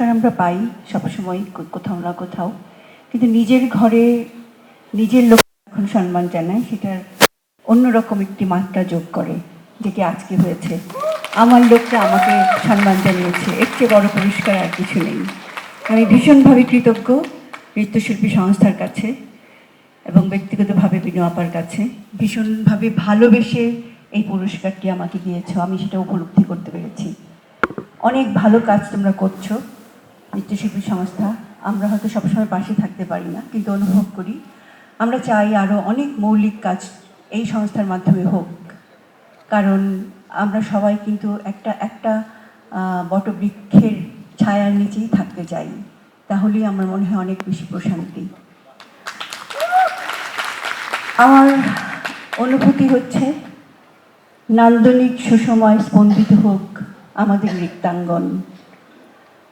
পুরস্কার আমরা পাই সবসময় কোথাও না কোথাও, কিন্তু নিজের ঘরে নিজের লোক যখন সম্মান জানায় সেটার অন্যরকম একটি মাত্রা যোগ করে, যেটি আজকে হয়েছে। আমার লোকরা আমাকে সম্মান জানিয়েছে, এর চেয়ে বড় পুরস্কার আর কিছু নেই। আমি ভীষণভাবে কৃতজ্ঞ নৃত্যশিল্পী সংস্থার কাছে এবং ব্যক্তিগতভাবে বিনু আপার কাছে। ভীষণভাবে ভালোবেসে এই পুরস্কারটি আমাকে দিয়েছো, আমি সেটা উপলব্ধি করতে পেরেছি। অনেক ভালো কাজ তোমরা করছো নৃত্যশিল্পী সংস্থা। আমরা হয়তো সবসময় পাশে থাকতে পারি না, কিন্তু অনুভব করি। আমরা চাই আরও অনেক মৌলিক কাজ এই সংস্থার মাধ্যমে হোক, কারণ আমরা সবাই কিন্তু একটা বটবৃক্ষের ছায়ার নিচেই থাকতে চাই, তাহলেই আমার মনে হয় অনেক বেশি প্রশান্তি। আমার অনুভূতি হচ্ছে নান্দনিক সুসময় স্পন্দিত হোক আমাদের নৃত্যাঙ্গন,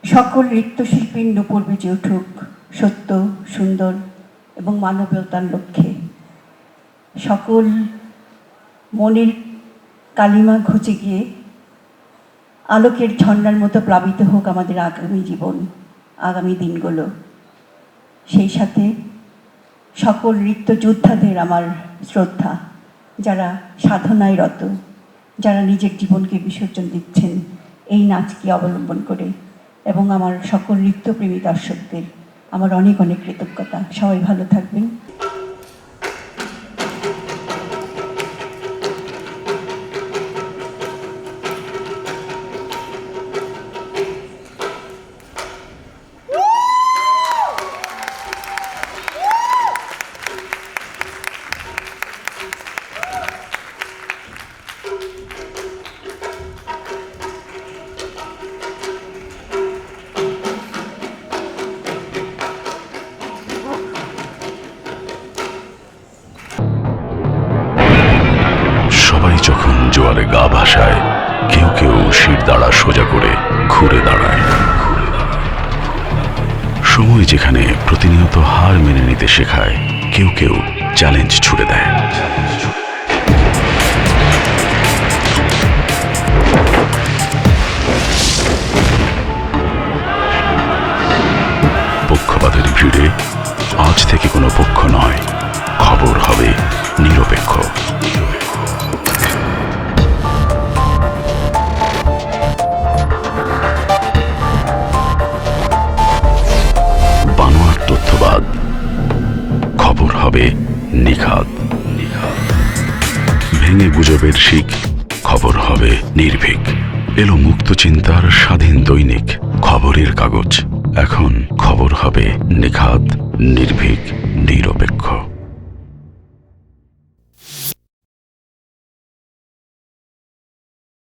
সকল নৃত্যশিল্পীর নূপুর বেজে উঠুক সত্য, সুন্দর এবং মানবতার লক্ষ্যে। সকল মনের কালিমা ঘুচে গিয়ে আলোকের ঝর্ণার মতো প্লাবিত হোক আমাদের আগামী জীবন, আগামী দিনগুলো। সেই সাথে সকল নৃত্য যোদ্ধাদের আমার শ্রদ্ধা, যারা সাধনায় রত, যারা নিজের জীবনকে বিসর্জন দিচ্ছেন এই নাচকে অবলম্বন করে, এবং আমার সকল নৃত্যপ্রেমী দর্শকদের আমার অনেক অনেক কৃতজ্ঞতা। সবাই ভালো থাকবেন। সবাই যখন জোয়ারে গা ভাসায়, কেউ কেউ শির দাঁড়া সোজা করে ঘুরে দাঁড়ায়। সময় যেখানে প্রতিনিয়ত হার মেনে নিতে শেখায়, কেউ কেউ চ্যালেঞ্জ ছুড়ে দেয়। পক্ষপাতের ভিড়ে আজ থেকে কোনো পক্ষ নয়, খবর হবে নিরপেক্ষ। বানোয়াট তথ্যবাদ, খবর হবে নিখাত। ভেঙে গুজবের শিক, খবর হবে নির্ভীক। এলো মুক্ত চিন্তার স্বাধীন দৈনিক খবরের কাগজ। এখন খবর হবে নিখাত, নির্ভীক, নীরব।